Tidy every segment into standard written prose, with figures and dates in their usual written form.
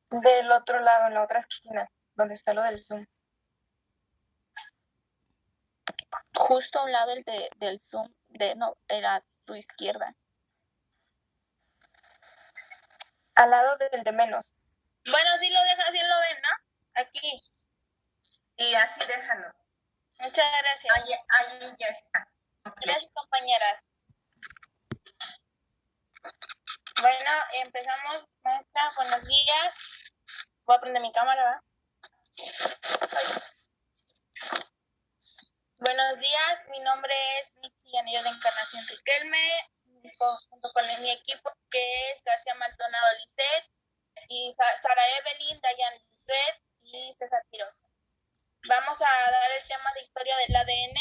Del otro lado, en la otra esquina, donde está lo del Zoom. Justo a un lado del Zoom, era a tu izquierda. Al lado del de menos. Bueno, sí lo deja, sí lo ven, ¿no? Aquí. Y así déjalo. Muchas gracias. Ahí ya está. Okay. Gracias, compañeras. Bueno, empezamos, maestra. Buenos días. Voy a prender mi cámara, ¿verdad? Buenos días, mi nombre es Mitzi Anillo de Encarnación Riquelme, junto con mi equipo que es García Maldonado Lisset, y Sara Evelyn, Dayan Lisbeth y César Quiroz. Vamos a dar el tema de historia del ADN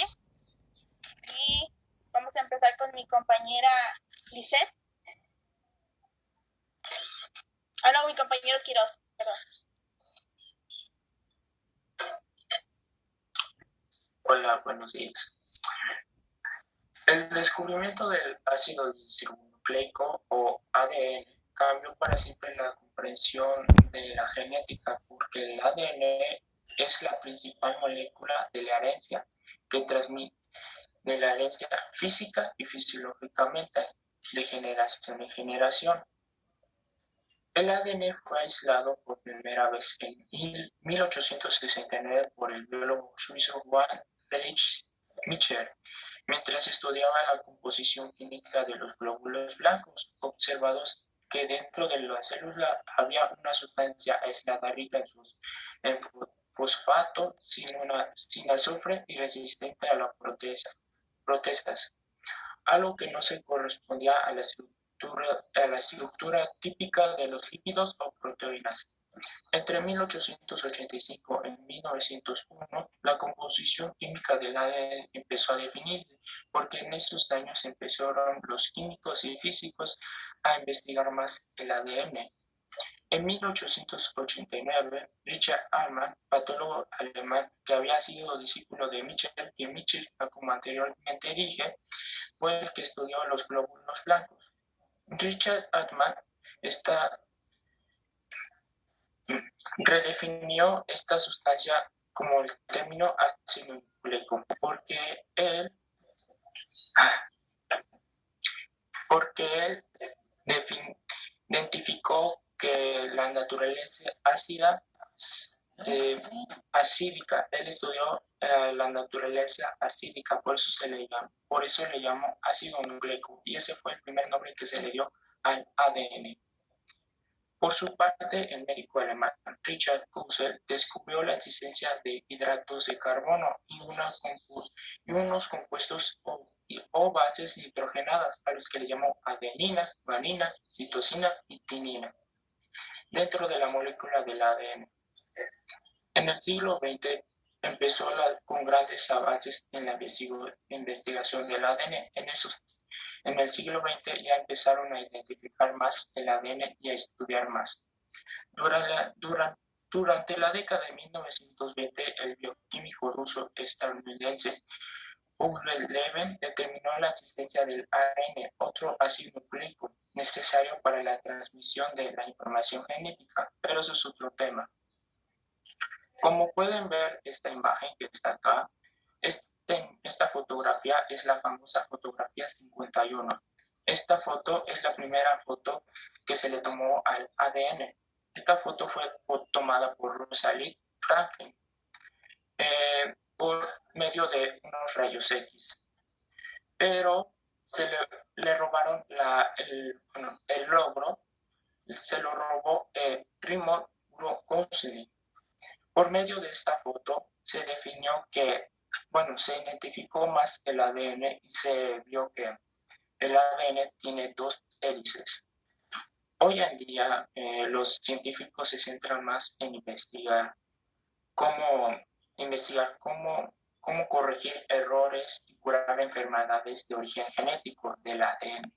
y vamos a empezar con mi compañera Lisset. No, mi compañero Quiroz, perdón. Hola, buenos días. El descubrimiento del ácido desoxirribonucleico o ADN cambió para siempre la comprensión de la genética, porque el ADN es la principal molécula de la herencia que transmite de la herencia física y fisiológicamente de generación en generación. El ADN fue aislado por primera vez en 1869 por el biólogo suizo Juan Felix Michel, mientras estudiaba la composición química de los glóbulos blancos, observados que dentro de la célula había una sustancia aislada rica en fosfato sin azufre y resistente a las protestas, algo que no se correspondía a la estructura típica de los lípidos o proteínas. Entre 1885 y 1901, la composición química del ADN empezó a definirse, porque en estos años empezaron los químicos y físicos a investigar más el ADN. En 1889, Richard Allman, patólogo alemán que había sido discípulo de Michel, que Michel, como anteriormente dije, fue el que estudió los glóbulos blancos. Richard Allman redefinió esta sustancia como el término ácido nucleico, porque él identificó que la naturaleza acídica, él estudió la naturaleza acídica, por eso le llamó ácido nucleico, y ese fue el primer nombre que se le dio al ADN. Por su parte, el médico alemán Richard Kussel descubrió la existencia de hidratos de carbono y unos compuestos o bases nitrogenadas, a los que le llamó adenina, guanina, citosina y timina, dentro de la molécula del ADN. En el siglo XX empezó con grandes avances en la investigación del ADN. En el siglo XX ya empezaron a identificar más el ADN y a estudiar más. Durante la década de 1920, el bioquímico ruso estadounidense Uwe Levin determinó la existencia del ARN, otro ácido nucleico necesario para la transmisión de la información genética, pero eso es otro tema. Como pueden ver, esta imagen que está acá, esta fotografía es la famosa fotografía 51. Esta foto es la primera foto que se le tomó al ADN. Esta foto fue tomada por Rosalind Franklin por medio de unos rayos X. Pero le robaron el logro, se lo robó Raymond Gosling. Por medio de esta foto se definió se identificó más el ADN y se vio que el ADN tiene dos hélices. Hoy en día los científicos se centran más en investigar cómo corregir errores y curar enfermedades de origen genético del ADN.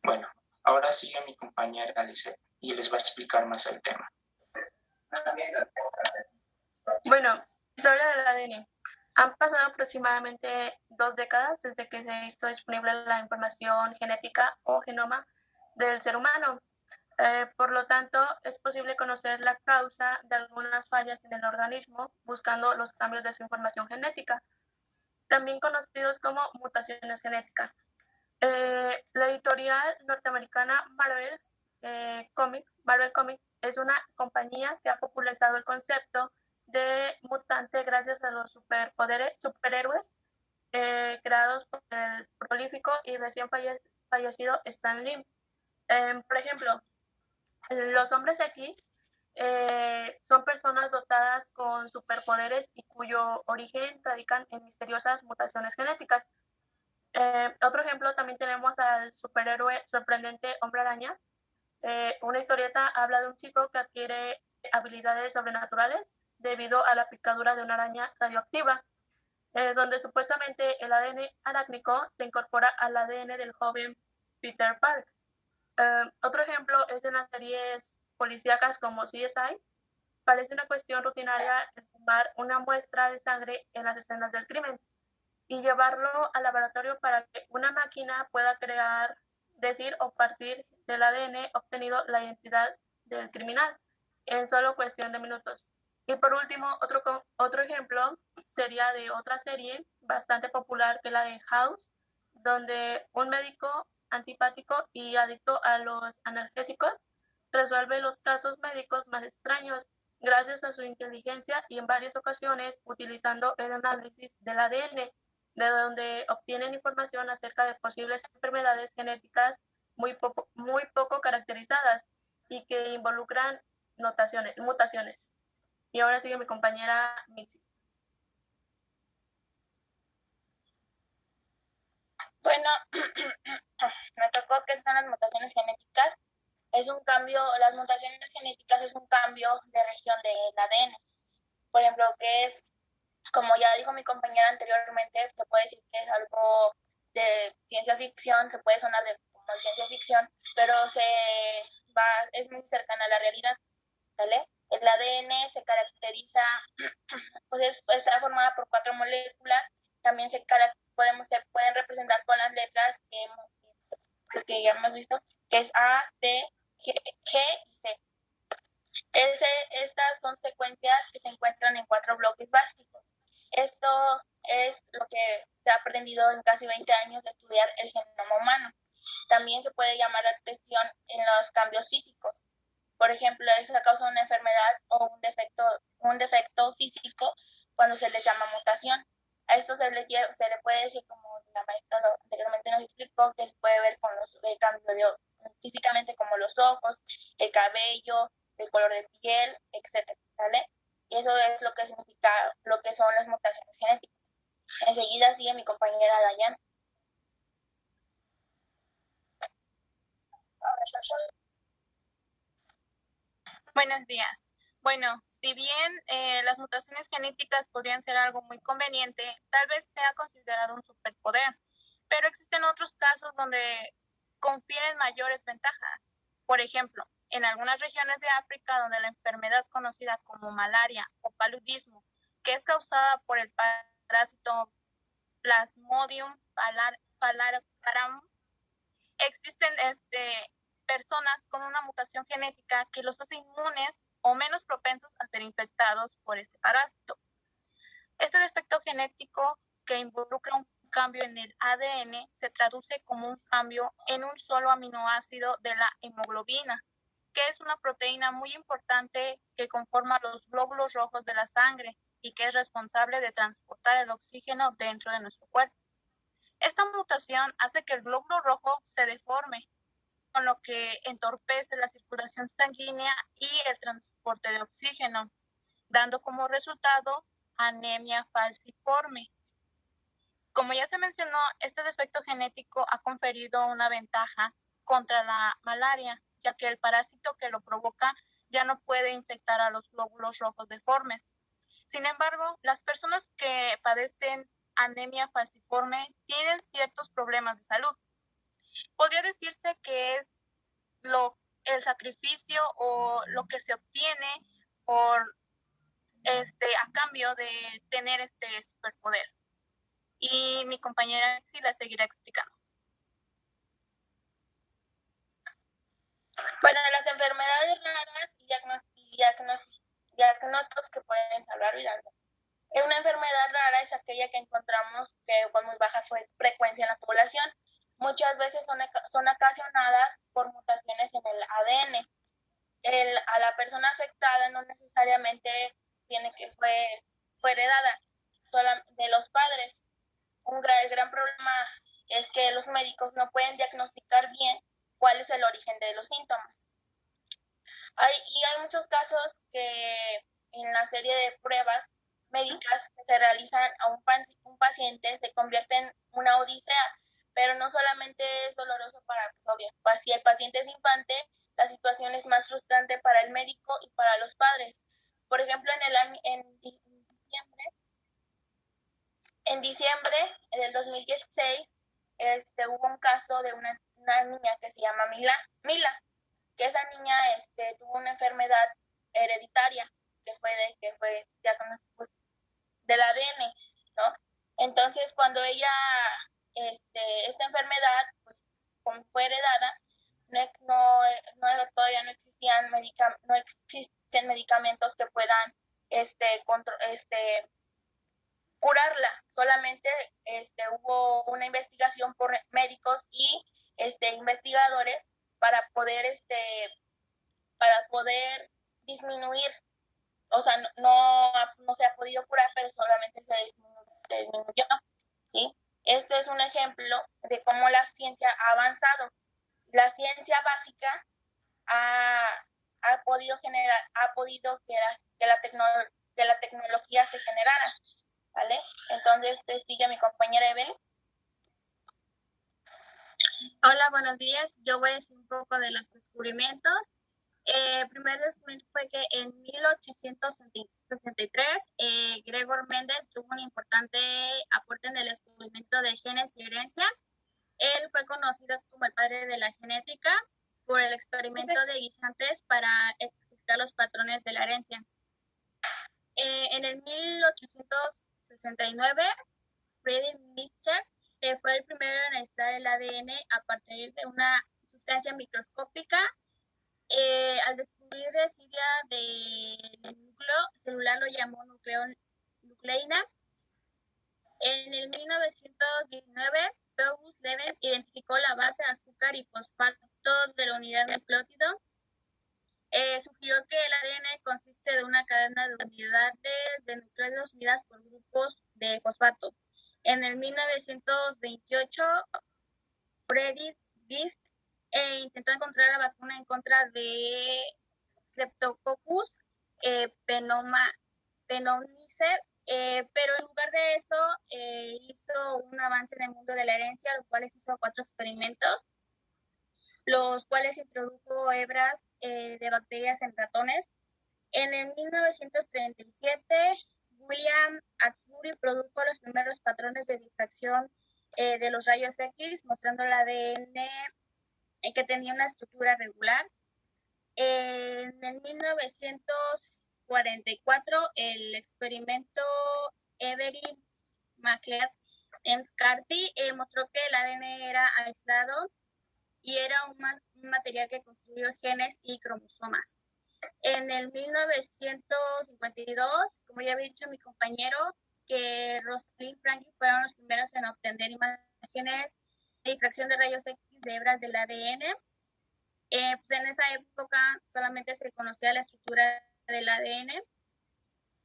Bueno, ahora sigue mi compañera Lisette y les va a explicar más el tema. Bueno, historia del ADN. Han pasado aproximadamente 2 décadas desde que se hizo disponible la información genética o genoma del ser humano. Por lo tanto, es posible conocer la causa de algunas fallas en el organismo buscando los cambios de su información genética, también conocidos como mutaciones genéticas. La editorial norteamericana Marvel Comics es una compañía que ha popularizado el concepto de mutante gracias a los superhéroes creados por el prolífico y recién fallecido Stan Lee. Por ejemplo, los hombres X son personas dotadas con superpoderes y cuyo origen radican en misteriosas mutaciones genéticas. Otro ejemplo también tenemos al superhéroe sorprendente Hombre Araña. Una historieta habla de un chico que adquiere habilidades sobrenaturales debido a la picadura de una araña radioactiva, donde supuestamente el ADN arácnico se incorpora al ADN del joven Peter Park. Otro ejemplo es en las series policíacas como CSI. Parece una cuestión rutinaria tomar una muestra de sangre en las escenas del crimen y llevarlo al laboratorio para que una máquina pueda crear, decir o partir del ADN obtenido la identidad del criminal en solo cuestión de minutos. Y por último, otro ejemplo sería de otra serie bastante popular que la de House, donde un médico antipático y adicto a los analgésicos resuelve los casos médicos más extraños gracias a su inteligencia y en varias ocasiones utilizando el análisis del ADN, de donde obtienen información acerca de posibles enfermedades genéticas muy poco caracterizadas y que involucran mutaciones. Y ahora sigue mi compañera Mitzi. Bueno, me tocó que son las mutaciones genéticas. Es un cambio, las mutaciones genéticas es un cambio de región del ADN. Por ejemplo, que es, como ya dijo mi compañera anteriormente, se puede decir que es algo de ciencia ficción, se puede sonar como ciencia ficción, pero es muy cercana a la realidad, ¿vale? El ADN se caracteriza, pues está formada por 4 moléculas, también se pueden representar con las letras que ya hemos visto, que es A, T, G y C. Estas son secuencias que se encuentran en 4 bloques básicos. Esto es lo que se ha aprendido en casi 20 años de estudiar el genoma humano. También se puede llamar la atención en los cambios físicos. Por ejemplo, eso causa una enfermedad o un defecto físico cuando se le llama mutación. A esto se le puede decir, como la maestra anteriormente nos explicó, que se puede ver con el cambio físicamente, como los ojos, el cabello, el color de piel, etcétera, ¿vale? Y eso es lo que significa lo que son las mutaciones genéticas. Enseguida sigue mi compañera Dayan. Buenos días. Bueno, si bien las mutaciones genéticas podrían ser algo muy conveniente, tal vez sea considerado un superpoder, pero existen otros casos donde confieren mayores ventajas. Por ejemplo, en algunas regiones de África donde la enfermedad conocida como malaria o paludismo, que es causada por el parásito Plasmodium falciparum, existen personas con una mutación genética que los hace inmunes o menos propensos a ser infectados por este parásito. Este defecto genético, que involucra un cambio en el ADN, se traduce como un cambio en un solo aminoácido de la hemoglobina, que es una proteína muy importante que conforma los glóbulos rojos de la sangre y que es responsable de transportar el oxígeno dentro de nuestro cuerpo. Esta mutación hace que el glóbulo rojo se deforme, con lo que entorpece la circulación sanguínea y el transporte de oxígeno, dando como resultado anemia falciforme. Como ya se mencionó, este defecto genético ha conferido una ventaja contra la malaria, ya que el parásito que lo provoca ya no puede infectar a los glóbulos rojos deformes. Sin embargo, las personas que padecen anemia falciforme tienen ciertos problemas de salud. Podría decirse que es el sacrificio o lo que se obtiene por a cambio de tener este superpoder. Y mi compañera sí la seguirá explicando. Bueno, las enfermedades raras y diagnósticos que pueden salvar vidas. Una enfermedad rara es aquella que encontramos que con muy baja frecuencia en la población. Muchas veces son ocasionadas por mutaciones en el ADN. A la persona afectada no necesariamente tiene que fue heredada solo de los padres. El gran problema es que los médicos no pueden diagnosticar bien cuál es el origen de los síntomas. Hay muchos casos que en la serie de pruebas médicas que se realizan a un paciente se convierte en una odisea, pero no solamente es doloroso para si el paciente es infante, la situación es más frustrante para el médico y para los padres. Por ejemplo, en diciembre del 2016 hubo un caso de una niña que se llama Mila, que esa niña tuvo una enfermedad hereditaria que fue diagnóstico del ADN, ¿no? Entonces, cuando ella, esta enfermedad, pues, como fue heredada, todavía no existen medicamentos que puedan curarla. Solamente hubo una investigación por médicos y investigadores para poder disminuir, o sea, no se ha podido curar, pero solamente se disminuyó, ¿sí? Esto es un ejemplo de cómo la ciencia ha avanzado. La ciencia básica ha podido que la tecnología se generara, ¿vale? Entonces, sigue mi compañera Evelyn. Hola, buenos días. Yo voy a decir un poco de los descubrimientos. El primer descubrimiento fue que en 1863 Gregor Mendel tuvo un importante aporte en el descubrimiento de genes y herencia. Él fue conocido como el padre de la genética por el experimento de guisantes para explicar los patrones de la herencia. En el 1869, Friedrich Nietzsche fue el primero en aislar el ADN a partir de una sustancia microscópica. Al descubrir residuos del núcleo celular lo llamó nucleína. En el 1919, August Leven identificó la base de azúcar y fosfato de la unidad nucleótido. Sugirió que el ADN consiste de una cadena de unidades de nucleótidos unidas por grupos de fosfato. En el 1928, Friedrich Gift intentó encontrar la vacuna en contra de Streptococcus pneumoniae, pero en lugar de eso hizo un avance en el mundo de la herencia, los cuales hizo 4 experimentos, los cuales introdujo hebras de bacterias en ratones. En el 1937, William Asbury produjo los primeros patrones de difracción de los rayos X, mostrando el ADN que tenía una estructura regular. En el 1944, el experimento Everett McLeod-Scarty mostró que el ADN era aislado y era un material que construyó genes y cromosomas. En el 1952, como ya había dicho mi compañero, que Rosalind Franklin fueron los primeros en obtener imágenes de difracción de rayos X de hebras del ADN. Pues en esa época solamente se conocía la estructura del ADN.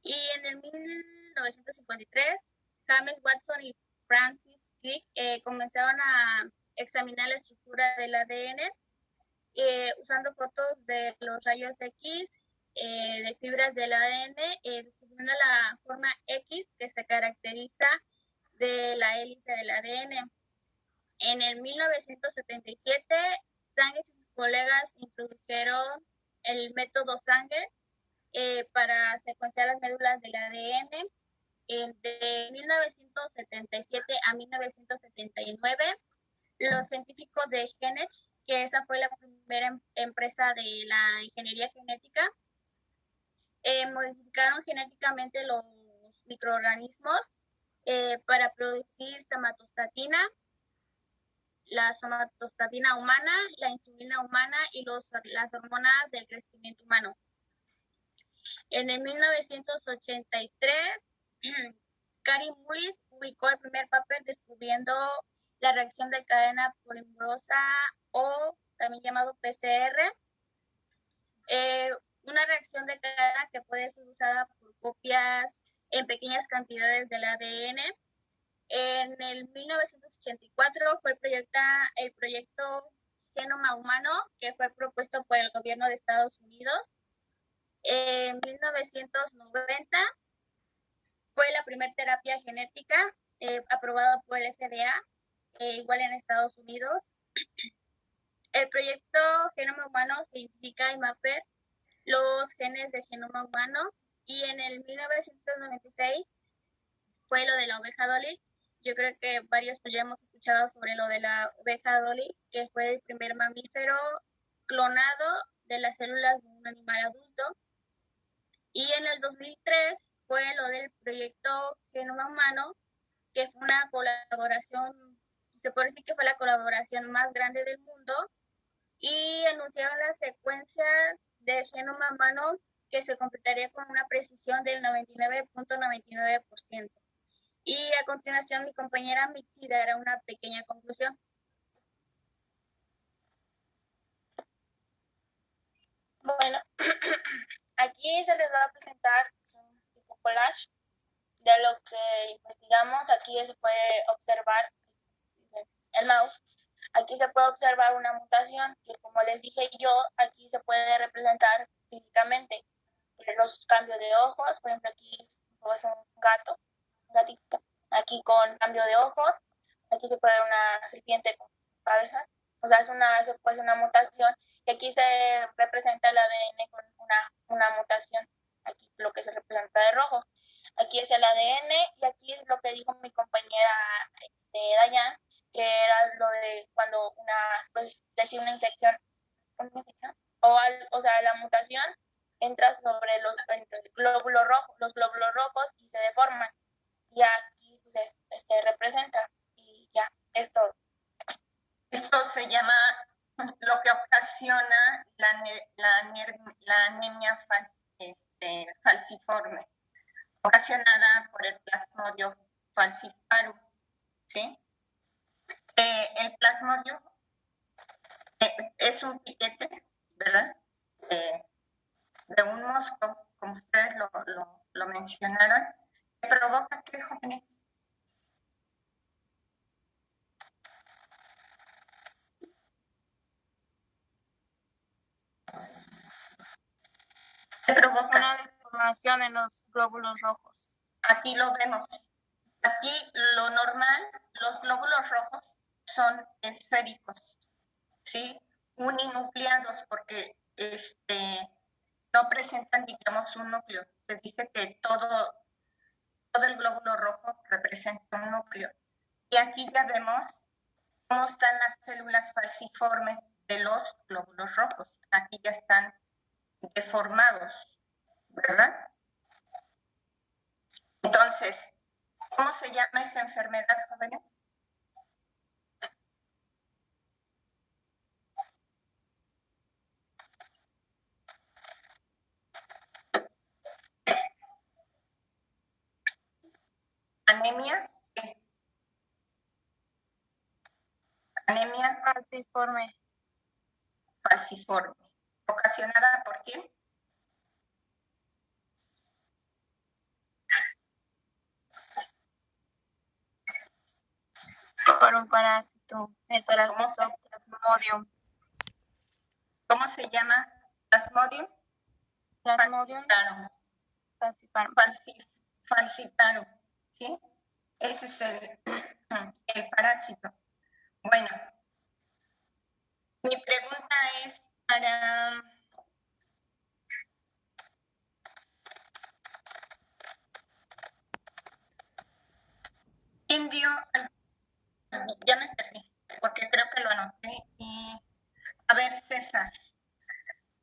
Y en el 1953, James Watson y Francis Crick comenzaron a examinar la estructura del ADN usando fotos de los rayos X de fibras del ADN, descubriendo la forma X que se caracteriza de la hélice del ADN. En el 1977, Sanger y sus colegas introdujeron el método Sanger para secuenciar las médulas del ADN. De 1977 a 1979, los científicos de Genech, que esa fue la primera empresa de la ingeniería genética, modificaron genéticamente los microorganismos para producir somatostatina, la la somatostatina humana, la insulina humana y las hormonas del crecimiento humano. En el 1983, Kary Mullis publicó el primer papel descubriendo la reacción de cadena polimerosa o también llamado PCR, una reacción de cadena que puede ser usada por copias en pequeñas cantidades del ADN. En el 1984 fue el proyecto Genoma Humano, que fue propuesto por el gobierno de Estados Unidos. En 1990 fue la primera terapia genética aprobada por el FDA, igual en Estados Unidos. El proyecto Genoma Humano se identifica y mapea los genes del genoma humano, y en el 1996 fue lo de la oveja Dolly. Yo creo que varios pues ya hemos escuchado sobre lo de la oveja Dolly, que fue el primer mamífero clonado de las células de un animal adulto. Y en el 2003 fue lo del proyecto Genoma Humano, que fue una colaboración, se puede decir que fue la colaboración más grande del mundo, y anunciaron las secuencias del genoma humano que se completaría con una precisión del 99.99%. Y a continuación mi compañera Mitzi dará una pequeña conclusión. Bueno, aquí se les va a presentar un tipo collage de lo que investigamos. Aquí se puede observar el mouse. Aquí se puede observar una mutación que, como les dije yo, aquí se puede representar físicamente. Los cambios de ojos, por ejemplo, aquí es un gatito, aquí con cambio de ojos. Aquí se puede ver una serpiente con cabezas. O sea, se puede ser una mutación. Y aquí se representa el ADN con una mutación. Aquí lo que se representa de rojo. Aquí es el ADN, y aquí es lo que dijo mi compañera Dayan, que era lo de cuando pues decir una infección, o sea, la mutación entra sobre los glóbulos rojos y se deforman. Y aquí pues, se representa, y ya, es todo. Esto se llama lo que ocasiona la anemia falciforme, ocasionada por el Plasmodium falciparum, ¿sí? El Plasmodium es un piquete, ¿verdad? De un mosco, como ustedes lo mencionaron, que provoca ¿qué, jóvenes? ¿Qué provoca? Una deformación en los glóbulos rojos. Aquí lo vemos. Aquí lo normal, los glóbulos rojos son esféricos, ¿sí? Uninucleados, porque no presentan, digamos, un núcleo. Se dice que todo el glóbulo rojo representa un núcleo. Y aquí ya vemos cómo están las células falciformes de los glóbulos rojos. Aquí ya están deformados, ¿verdad? Entonces, ¿cómo se llama esta enfermedad, jóvenes? Anemia. ¿Qué? Anemia falciforme. ¿Ocasionada por quién? Por un parásito, el parásito Plasmodium. ¿Cómo se llama? Plasmodium falciparum, ¿sí? Ese es el parásito. Bueno, mi pregunta es para... ¿Quién dio? Ya me perdí, porque creo que lo anoté. Y... A ver, César.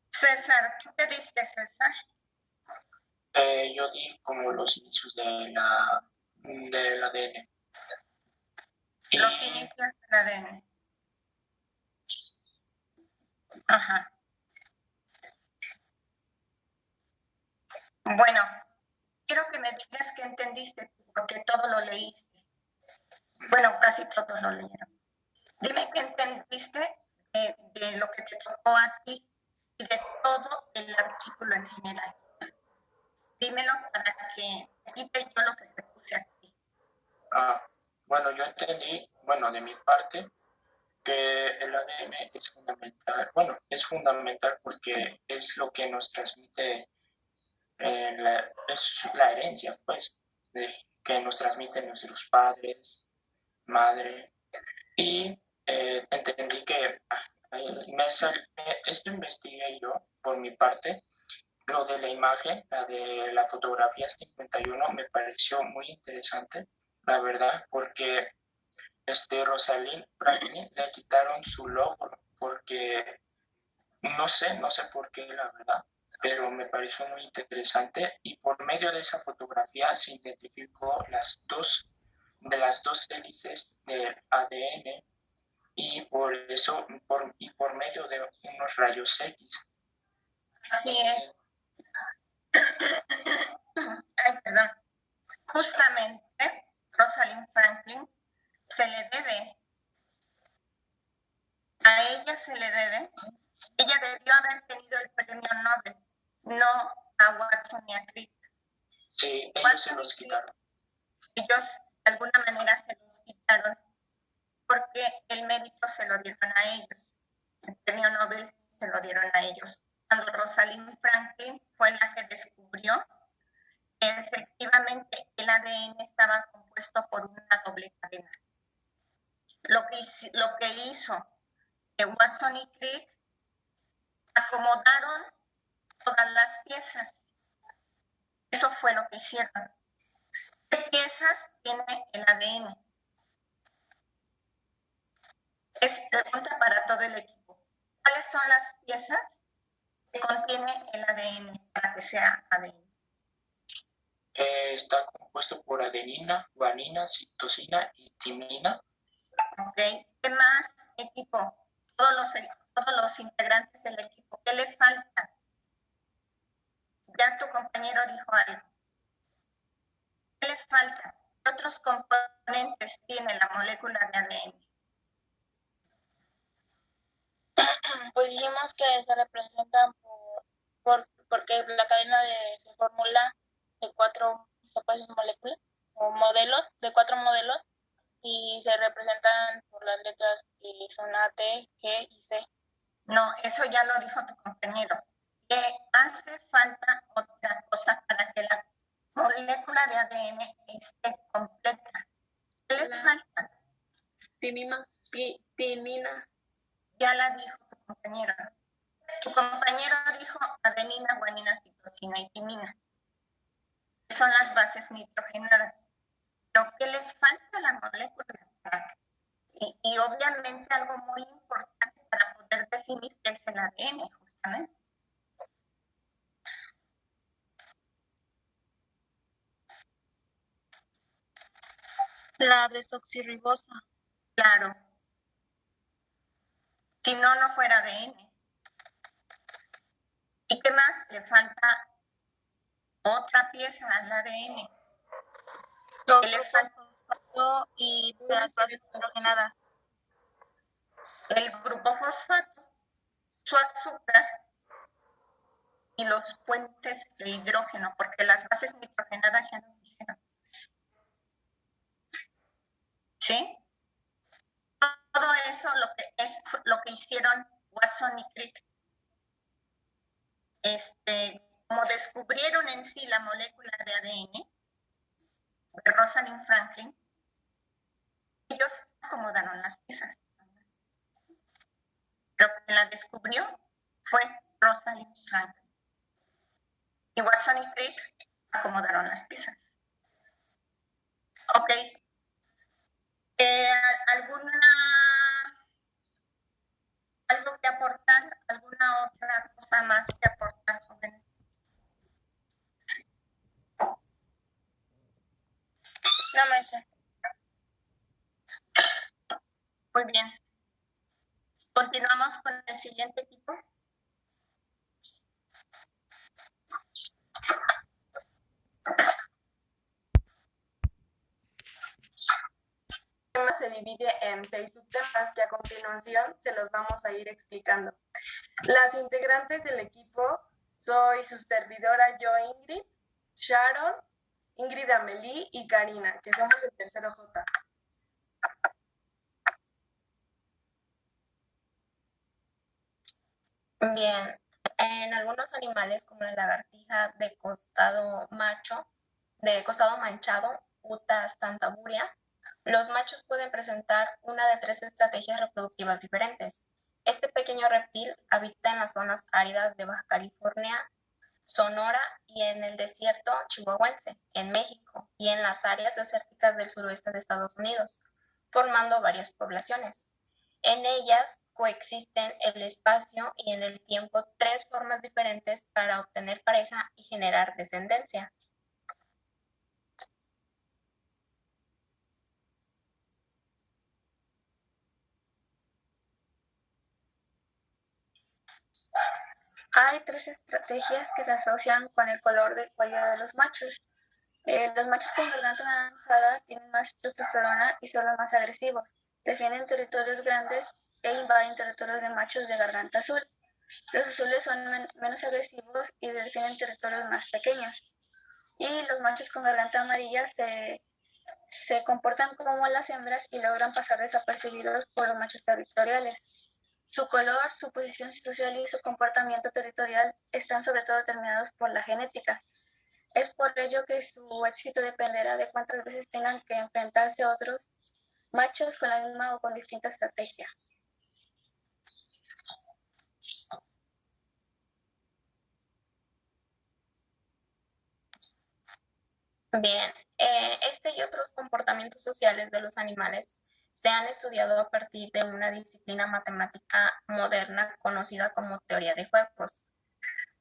César, ¿tú qué diste, César? Yo di como los inicios del ADN. Los inicios del ADN. Ajá. Bueno, quiero que me digas qué entendiste, porque todo lo leíste. Bueno, casi todos lo leyeron. Dime qué entendiste de lo que te tocó a ti y de todo el artículo en general. Dímelo para que quite yo lo que te puse aquí. Bueno, yo entendí, bueno, de mi parte, que el ADN es fundamental. Bueno, es fundamental porque es lo que nos transmite, es la herencia, pues, que nos transmiten nuestros padres, madre. Y entendí que esto investigué yo por mi parte. Lo de la imagen, la de la fotografía 51, me pareció muy interesante, la verdad, porque Rosalind Franklin le quitaron su logo porque no sé por qué, la verdad, pero me pareció muy interesante y por medio de esa fotografía se identificó las dos hélices del ADN y por eso, y por medio de unos rayos X. Así es. Ay, perdón. Justamente, Rosalind Franklin se le debe, a ella se le debe, ella debió haber tenido el premio Nobel, no a Watson y a Crick. Sí, ellos se los quitaron. Ellos de alguna manera se los quitaron porque el mérito se lo dieron a ellos. El premio Nobel se lo dieron a ellos. Cuando Rosalind Franklin fue la que descubrió que efectivamente el ADN estaba compuesto por una doble cadena. Lo que hizo que Watson y Crick acomodaron todas las piezas. Eso fue lo que hicieron. ¿Qué piezas tiene el ADN? Es pregunta para todo el equipo. ¿Cuáles son las piezas que contiene el ADN para que sea ADN? Está compuesto por adenina, guanina, citosina y timina. Ok. ¿Qué más, equipo? Todos los integrantes del equipo. ¿Qué le falta? Ya tu compañero dijo algo. ¿Qué le falta? ¿Qué otros componentes tiene la molécula de ADN? Pues dijimos que se representan porque la cadena se formula de 4 moléculas o modelos, de 4 modelos, y se representan por las letras que son A, T, G y C. No, eso ya lo dijo tu compañero. Le hace falta otra cosa para que la molécula de ADN esté completa. ¿Qué le falta? Timina. Ya la dijo tu compañero. Tu compañero dijo adenina, guanina, citosina y timina. Son las bases nitrogenadas. Lo que le falta a la molécula, y obviamente algo muy importante para poder definir qué es el ADN, justamente. La desoxirribosa. Claro. Si no, no fuera ADN. ¿Y qué más? Le falta otra pieza al ADN. Los grupos fosfato y las bases nitrogenadas. El grupo fosfato, su azúcar y los puentes de hidrógeno, porque las bases nitrogenadas ya nos dijeron. ¿Sí? Todo eso es lo que hicieron Watson y Crick. Como descubrieron en sí la molécula de ADN de Rosalind Franklin, ellos acomodaron las piezas. Pero quien la descubrió fue Rosalind Franklin. Y Watson y Crick acomodaron las piezas. Ok. ¿Algo que aportar? ¿Alguna otra cosa más que aportar, jóvenes? No, maestra. Muy bien. Continuamos con el siguiente tipo. Se divide en 6 subtemas que a continuación se los vamos a ir explicando. Las integrantes del equipo soy su servidora yo, Ingrid, Sharon, Ingrid Amelie y Karina, que somos el tercero J. Bien, en algunos animales como la lagartija de costado manchado, Utas tantaburia, los machos pueden presentar una de 3 estrategias reproductivas diferentes. Este pequeño reptil habita en las zonas áridas de Baja California, Sonora y en el desierto chihuahuense, en México, y en las áreas desérticas del suroeste de Estados Unidos, formando varias poblaciones. En ellas coexisten el espacio y en el tiempo 3 formas diferentes para obtener pareja y generar descendencia. Hay 3 estrategias que se asocian con el color del cuello de los machos. Los machos con garganta anaranjada tienen más testosterona y son los más agresivos. Defienden territorios grandes e invaden territorios de machos de garganta azul. Los azules son menos agresivos y defienden territorios más pequeños. Y los machos con garganta amarilla se comportan como las hembras y logran pasar desapercibidos por los machos territoriales. Su color, su posición social y su comportamiento territorial están sobre todo determinados por la genética. Es por ello que su éxito dependerá de cuántas veces tengan que enfrentarse a otros machos con la misma o con distinta estrategia. Bien, este y otros comportamientos sociales de los animales se han estudiado a partir de una disciplina matemática moderna conocida como teoría de juegos,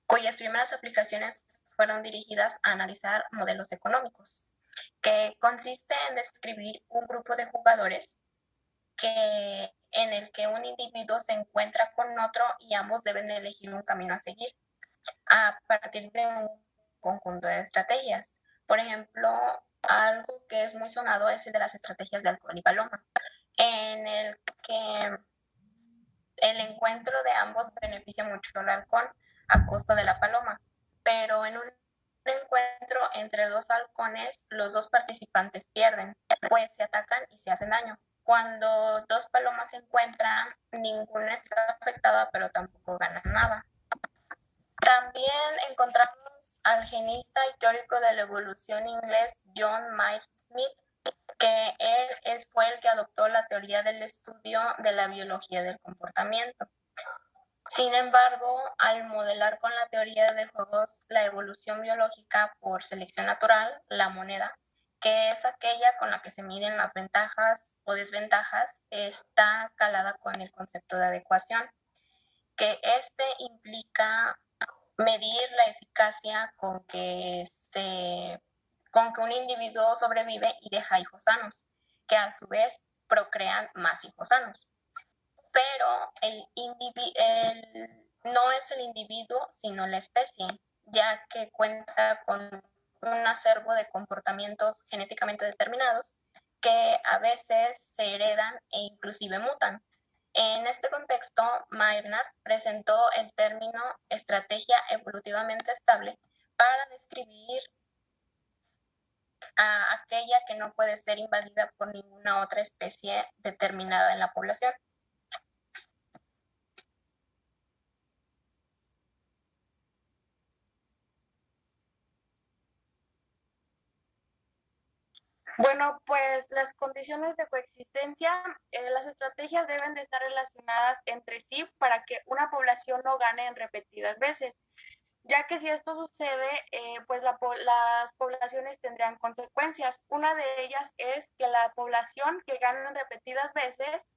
cuyas primeras aplicaciones fueron dirigidas a analizar modelos económicos, que consiste en describir un grupo de jugadores en el que un individuo se encuentra con otro y ambos deben elegir un camino a seguir a partir de un conjunto de estrategias. Por ejemplo, algo que es muy sonado es el de las estrategias de alcohol y paloma, en el que el encuentro de ambos beneficia mucho al halcón a costa de la paloma, pero en un encuentro entre 2 halcones, los 2 participantes pierden, pues se atacan y se hacen daño. Cuando 2 palomas se encuentran, ninguna está afectada, pero tampoco gana nada. También encontramos al genista y teórico de la evolución inglés John Maynard Smith, que fue el que adoptó la teoría del estudio de la biología del comportamiento. Sin embargo, al modelar con la teoría de juegos la evolución biológica por selección natural, la moneda, que es aquella con la que se miden las ventajas o desventajas, está calada con el concepto de adecuación, que implica medir la eficacia con que un individuo sobrevive y deja hijos sanos, que a su vez procrean más hijos sanos. Pero no es el individuo, sino la especie, ya que cuenta con un acervo de comportamientos genéticamente determinados que a veces se heredan e inclusive mutan. En este contexto, Maynard presentó el término estrategia evolutivamente estable para describir a aquella que no puede ser invadida por ninguna otra especie determinada en la población. Bueno, pues las condiciones de coexistencia, las estrategias deben de estar relacionadas entre sí para que una población no gane en repetidas veces, ya que si esto sucede, pues las poblaciones tendrán consecuencias. Una de ellas es que la población que gana en repetidas veces,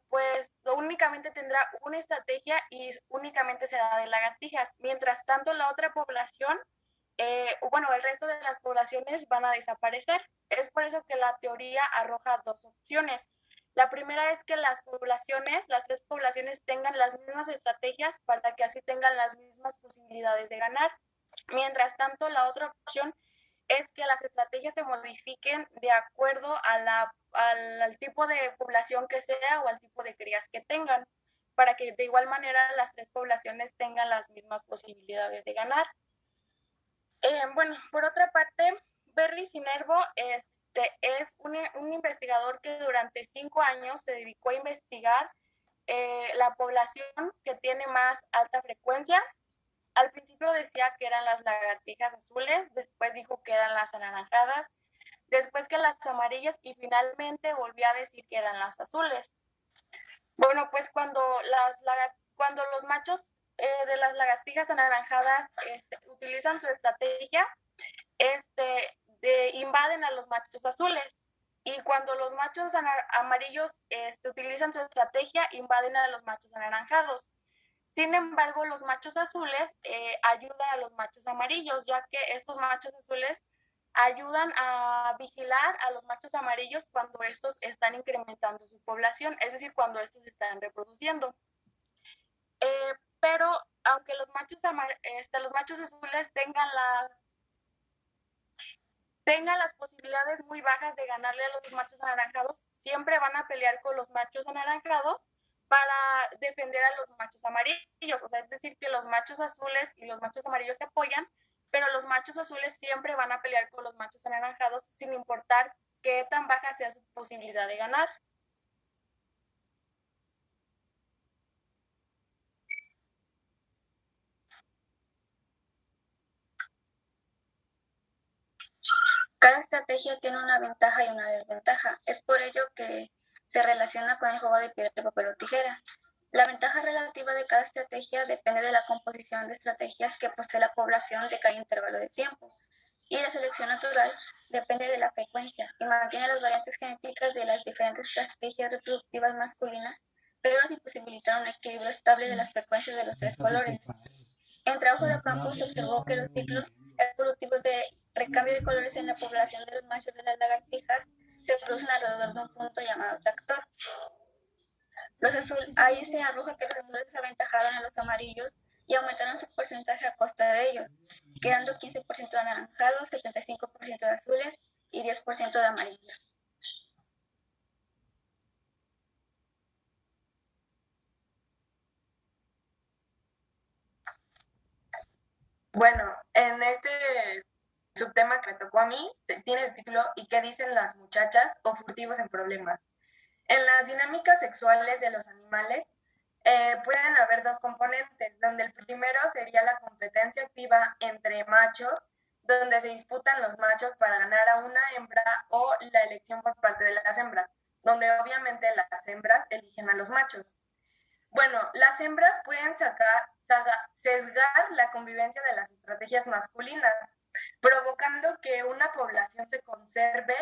pues únicamente tendrá una estrategia y únicamente será de lagartijas, mientras tanto la otra población, el resto de las poblaciones van a desaparecer. Es por eso que la teoría arroja 2 opciones. La primera es que las tres poblaciones tengan las mismas estrategias para que así tengan las mismas posibilidades de ganar. Mientras tanto, la otra opción es que las estrategias se modifiquen de acuerdo al tipo de población que sea o al tipo de crías que tengan, para que de igual manera las tres poblaciones tengan las mismas posibilidades de ganar. Bueno, por otra parte, Berry Sinervo es un investigador que durante 5 años se dedicó a investigar la población que tiene más alta frecuencia. Al principio decía que eran las lagartijas azules, después dijo que eran las anaranjadas, después que las amarillas y finalmente volvió a decir que eran las azules. Bueno, pues cuando los machos de las lagartijas anaranjadas utilizan su estrategia, invaden a los machos azules. Y cuando los machos amarillos utilizan su estrategia, invaden a los machos anaranjados. Sin embargo, los machos azules ayudan a los machos amarillos, ya que estos machos azules ayudan a vigilar a los machos amarillos cuando estos están incrementando su población, es decir, cuando estos están reproduciendo. Pero aunque los machos azules tengan las posibilidades muy bajas de ganarle a los machos anaranjados, siempre van a pelear con los machos anaranjados para defender a los machos amarillos. O sea, es decir, que los machos azules y los machos amarillos se apoyan, pero los machos azules siempre van a pelear con los machos anaranjados sin importar qué tan baja sea su posibilidad de ganar. Cada estrategia tiene una ventaja y una desventaja. Es por ello que se relaciona con el juego de piedra, papel o tijera. La ventaja relativa de cada estrategia depende de la composición de estrategias que posee la población de cada intervalo de tiempo. Y la selección natural depende de la frecuencia y mantiene las variantes genéticas de las diferentes estrategias reproductivas masculinas, pero sin posibilitar un equilibrio estable de las frecuencias de los tres colores. En trabajo de campo se observó que los ciclos evolutivos de recambio de colores en la población de los machos de las lagartijas se producen alrededor de un punto llamado tractor. Ahí se arroja que los azules desaventajaron a los amarillos y aumentaron su porcentaje a costa de ellos, quedando 15% de anaranjados, 75% de azules y 10% de amarillos. Bueno, en este subtema que me tocó a mí, tiene el título ¿Y qué dicen las muchachas o furtivos en problemas? En las dinámicas sexuales de los animales pueden haber dos componentes, donde el primero sería la competencia activa entre machos, donde se disputan los machos para ganar a una hembra o la elección por parte de las hembras, donde obviamente las hembras eligen a los machos. Bueno, las hembras pueden sesgar la convivencia de las estrategias masculinas, provocando que una población se conserve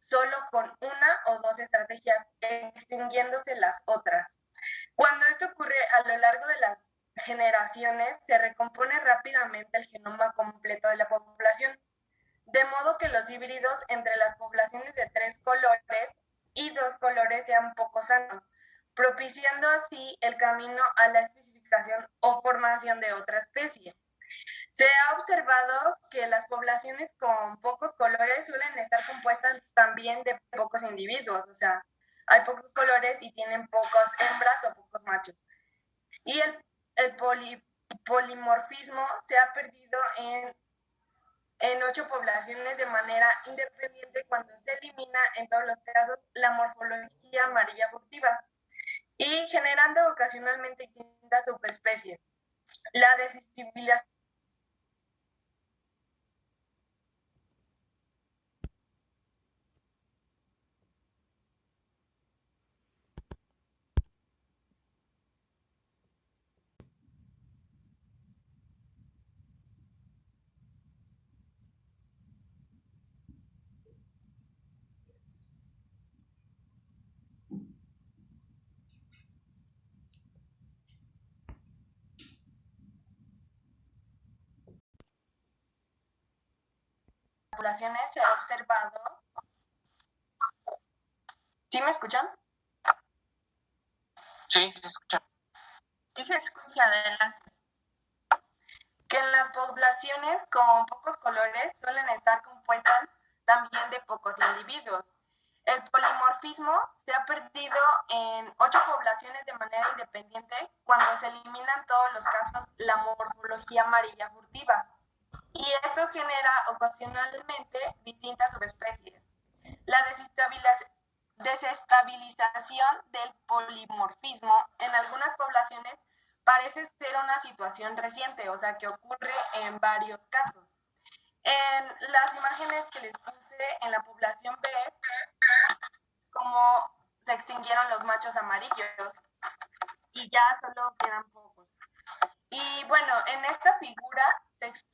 solo con una o dos estrategias, extinguiéndose las otras. Cuando esto ocurre a lo largo de las generaciones, se recompone rápidamente el genoma completo de la población, de modo que los híbridos entre las poblaciones de 3 colores y 2 colores sean poco sanos, propiciando así el camino a la especificación o formación de otra especie. Se ha observado que las poblaciones con pocos colores suelen estar compuestas también de pocos individuos, o sea, hay pocos colores y tienen pocas hembras o pocos machos. Y el polimorfismo se ha perdido en 8 poblaciones de manera independiente cuando se elimina en todos los casos la morfología amarilla furtiva y generando ocasionalmente distintas subespecies. La desestabilización poblaciones se ha observado. ¿Sí me escuchan? Sí, se escucha. Sí se escucha, adelante. Que en las poblaciones con pocos colores suelen estar compuestas también de pocos individuos. El polimorfismo se ha perdido en 8 poblaciones de manera independiente cuando se eliminan todos los casos la morfología amarilla furtiva. Y esto genera ocasionalmente distintas subespecies. La desestabilización del polimorfismo en algunas poblaciones parece ser una situación reciente, o sea, que ocurre en varios casos. En las imágenes que les puse en la población B, como se extinguieron los machos amarillos y ya solo quedan pocos. Y bueno, en esta figura se explica